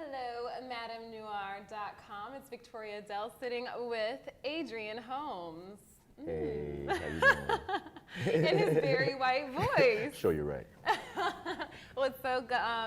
Hello, MadameNoire.com. It's Victoria Dell sitting with Adrian Holmes. Hey, how you doing? In his very white voice. Sure, you're right. Well, it's so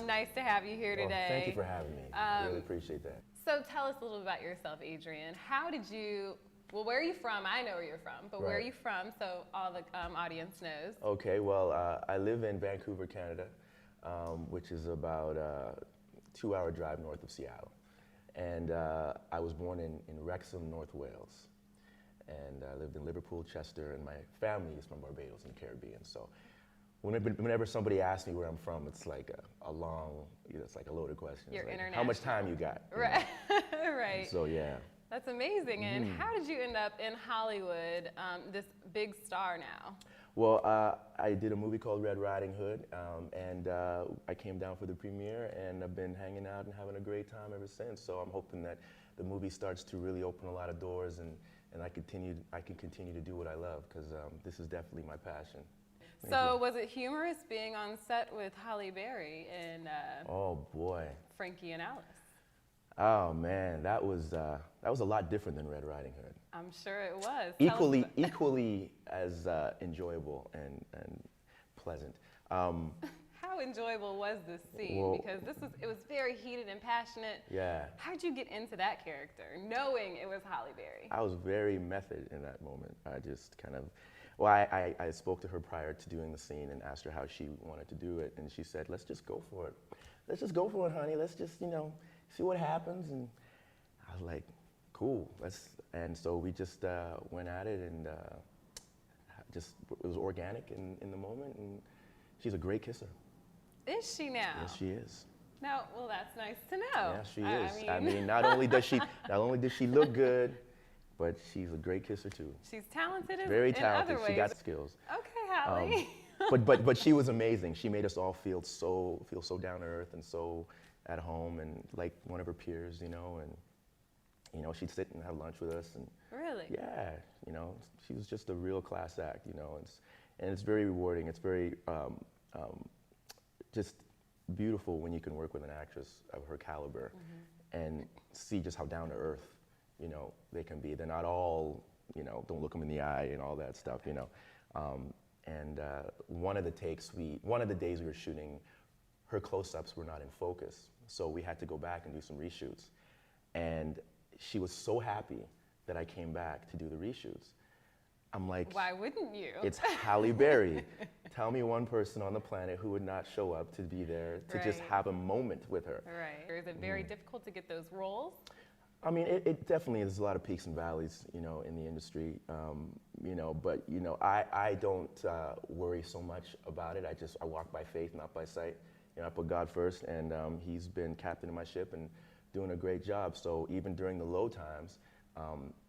nice to have you here today. Thank you for having me. I really appreciate that. So tell us a little about yourself, Adrian. How did you, well, where are you from? I know where you're from, but where are you from so all the audience knows? Okay, well, I live in Vancouver, Canada, which is about a 2-hour drive north of Seattle. And I was born in Wrexham, North Wales. And I lived in Liverpool, Chester, and my family is from Barbados in the Caribbean. So whenever somebody asks me where I'm from, it's like a long, it's like a loaded question. You're like, international. how much time you got? Right, right. So yeah. That's amazing. And how did you end up in Hollywood, this big star now? Well, I did a movie called Red Riding Hood, and I came down for the premiere, and I've been hanging out and having a great time ever since. So I'm hoping that the movie starts to really open a lot of doors, and I can continue to do what I love, because this is definitely my passion. So was it humorous being on set with Halle Berry and oh boy, Frankie and Alice? Oh man, that was a lot different than Red Riding Hood. I'm sure it was. Equally as enjoyable and pleasant. How enjoyable was this scene? Well, because it was very heated and passionate. Yeah. How did you get into that character, knowing it was Halle Berry? I was very method in that moment. I just kind of, well, I spoke to her prior to doing the scene and asked her how she wanted to do it, and she said, "Let's just go for it. Let's just go for it, honey. Let's just, see what happens." And I was like, "Cool, and so we just went at it, and it was organic in the moment, and she's a great kisser. Is she now? Yes, she is. No, well, that's nice to know. Yeah, she is. I mean, not only does she look good, but she's a great kisser too. She's talented Very talented. in other ways. She got skills. Okay, Halle. But she was amazing. She made us all feel so down to earth and so at home, and like one of her peers, and she'd sit and have lunch with us, and really? Yeah, she was just a real class act, and it's very rewarding. It's very just beautiful when you can work with an actress of her caliber and see just how down to earth, they can be. They're not all, don't look them in the eye and all that stuff, And one of the days we were shooting, her close-ups were not in focus, so we had to go back and do some reshoots. And she was so happy that I came back to do the reshoots. I'm like, why wouldn't you? It's Halle Berry. Tell me one person on the planet who would not show up to be there to just have a moment with her. Right. Is it very difficult to get those roles? I mean, it definitely is a lot of peaks and valleys, in the industry, but, I don't worry so much about it. I walk by faith, not by sight. I put God first, and he's been captaining my ship and doing a great job. So even during the low times,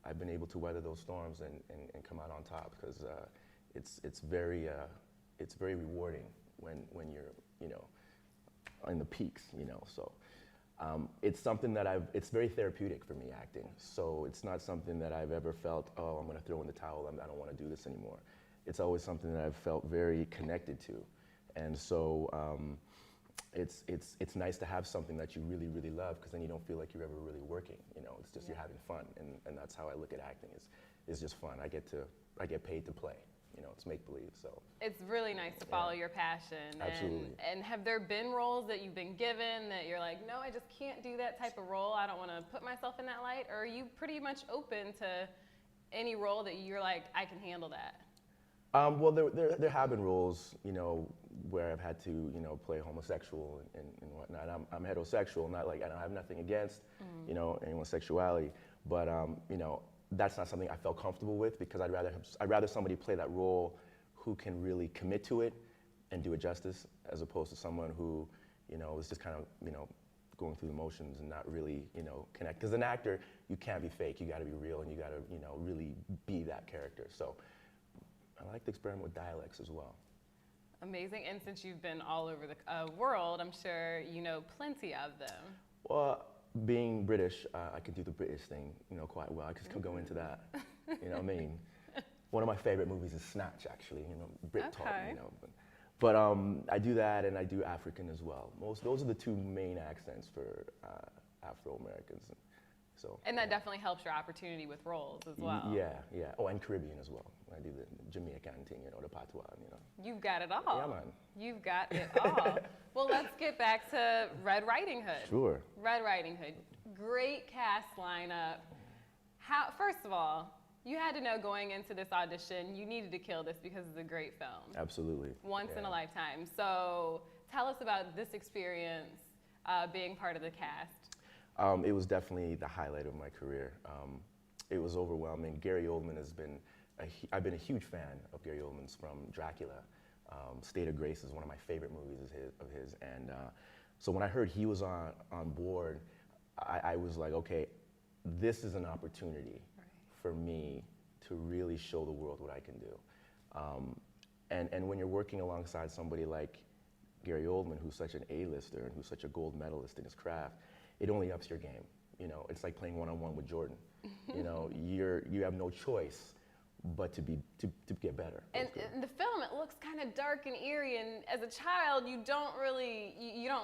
I've been able to weather those storms and come out on top, because it's very rewarding when you're, in the peaks, so. It's something that it's very therapeutic for me, acting. So it's not something that I've ever felt, oh, I'm going to throw in the towel, I don't want to do this anymore. It's always something that I've felt very connected to. And so it's nice to have something that you really, really love, because then you don't feel like you're ever really working. It's just you're having fun, and that's how I look at acting. It's just fun. I get paid to play. It's make-believe, so. It's really nice to follow your passion. Absolutely. And have there been roles that you've been given that you're like, no, I just can't do that type of role, I don't want to put myself in that light? Or are you pretty much open to any role that you're like, I can handle that? Well, there have been roles, where I've had to, play homosexual and whatnot. I'm heterosexual, not like, I don't have nothing against, anyone's sexuality, but, that's not something I felt comfortable with, because I'd rather somebody play that role who can really commit to it and do it justice, as opposed to someone who, is just kind of, going through the motions and not really, connect. Because an actor, you can't be fake. You got to be real, and you got to, really be that character. So I like to experiment with dialects as well. Amazing. And since you've been all over the world, I'm sure you know plenty of them. Well, being British, I can do the British thing, quite well. I just could go into that. What I mean? One of my favorite movies is Snatch, actually. Brit talk, But I do that, and I do African as well. Those are the two main accents for Afro-Americans. So, And that definitely helps your opportunity with roles as well. Yeah. Oh, and Caribbean as well. I do the Jamaican thing, the patois, You've got it all. Yeah, man. You've got it all. Well, let's get back to Red Riding Hood. Sure. Red Riding Hood. Great cast lineup. First of all, you had to know going into this audition, you needed to kill this because it's a great film. Absolutely. Once in a lifetime. So tell us about this experience being part of the cast. It was definitely the highlight of my career. It was overwhelming. Gary Oldman I've been a huge fan of Gary Oldman's from Dracula. State of Grace is one of my favorite movies of his. And so when I heard he was on board, I was like, okay, this is an opportunity for me to really show the world what I can do. And when you're working alongside somebody like Gary Oldman, who's such an A-lister and who's such a gold medalist in his craft, it only ups your game. It's like playing one-on-one with Jordan. You have no choice but to get better. And in the film, it looks kind of dark and eerie, and as a child, you don't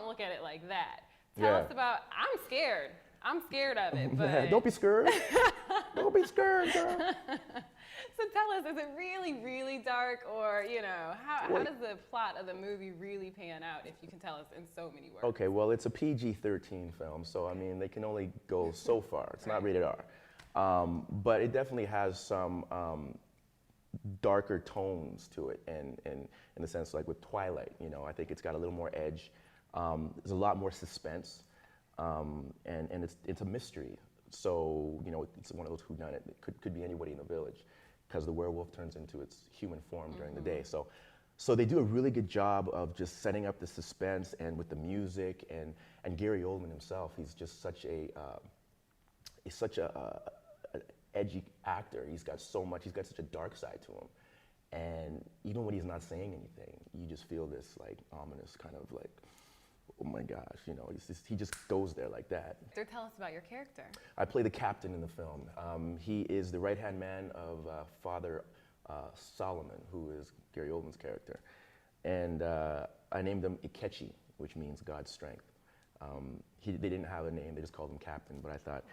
look at it like that. Tell us about, I'm scared of it, but... Don't be scared. Don't be scared, girl. So tell us, is it really, really dark, or, how does the plot of the movie really pan out, if you can tell us in so many words? Okay, well, it's a PG-13 film, so, they can only go so far. It's not rated R. But it definitely has some darker tones to it, and in the sense, like with Twilight, I think it's got a little more edge. There's a lot more suspense, and it's a mystery. So, it's one of those whodunit. It could be anybody in the village, because the werewolf turns into its human form during the day. So they do a really good job of just setting up the suspense, and with the music, and Gary Oldman himself, he's just such a edgy actor. He's got such a dark side to him. And even when he's not saying anything, you just feel this like ominous kind of like, oh my gosh, he just goes there like that. So tell us about your character. I play the captain in the film. He is the right-hand man of Father Solomon, who is Gary Oldman's character. And I named him Ikechi, which means God's strength. They didn't have a name, they just called him Captain, but I thought,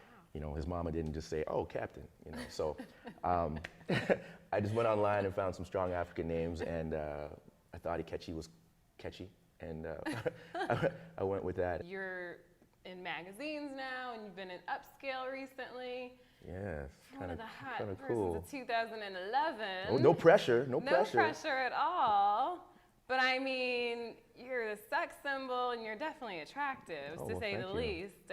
his mama didn't just say, oh, Captain, So I just went online and found some strong African names, and I thought Ikechi was catchy, and I went with that. You're in magazines now, and you've been in Upscale recently. Yes, one of the hot persons cool. of 2011. Oh, no pressure, no pressure. No pressure at all. But you're a sex symbol, and you're definitely attractive, to say the least.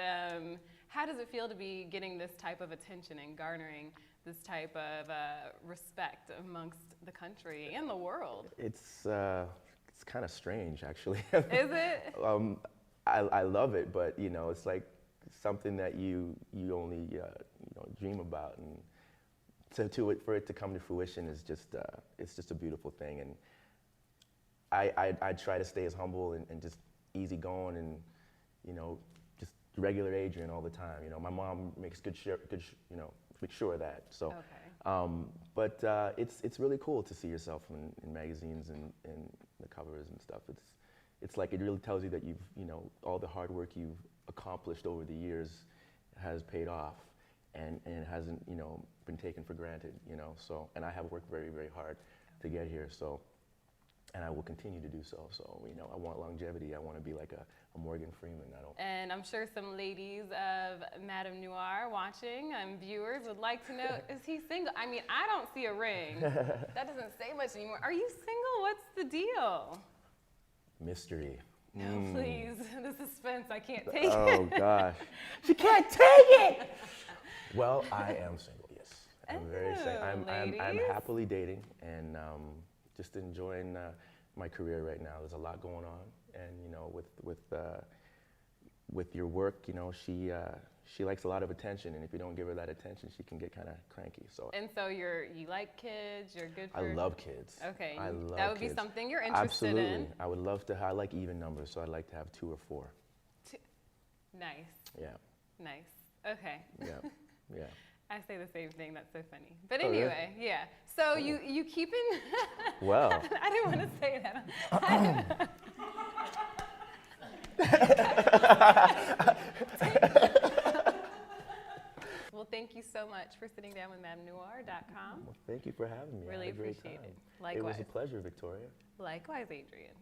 How does it feel to be getting this type of attention and garnering this type of respect amongst the country and the world? It's kind of strange, actually. Is it? I love it, but it's like something that you only dream about, and for it to come to fruition is just it's just a beautiful thing. And I try to stay as humble and just easygoing, and just regular Adrian all the time. My mom makes good sure of that. So, okay. But it's really cool to see yourself in magazines and the covers and stuff. It's like it really tells you that you've all the hard work you've accomplished over the years has paid off, and it hasn't been taken for granted. So, and I have worked very, very hard to get here. So. And I will continue to do so. So, I want longevity. I want to be like a Morgan Freeman. And I'm sure some ladies of Madame Noire watching, viewers, would like to know, is he single? I don't see a ring. That doesn't say much anymore. Are you single? What's the deal? Mystery. No, please. The suspense, I can't take it. Oh, gosh. She can't take it! Well, I am single, yes. I'm very single. I'm happily dating, and just enjoying my career right now. There's a lot going on, and with your work, she likes a lot of attention, and if you don't give her that attention, she can get kind of cranky. So. And so you like kids. You're good for. I love kids. Okay. I love that would kids. be something you're interested in. Absolutely. I would love to. I like even numbers, so I'd like to have 2 or 4. Nice. Yeah. Nice. Okay. Yeah. Yeah. I say the same thing. That's so funny. But Oh, really? anyway, yeah. So you keep in. Well. I didn't want to say that. Well, thank you so much for sitting down with MadamNoire.com. Well, thank you for having me. Really I had a great appreciate time. it. Likewise. It was a pleasure, Victoria. Likewise, Adrian.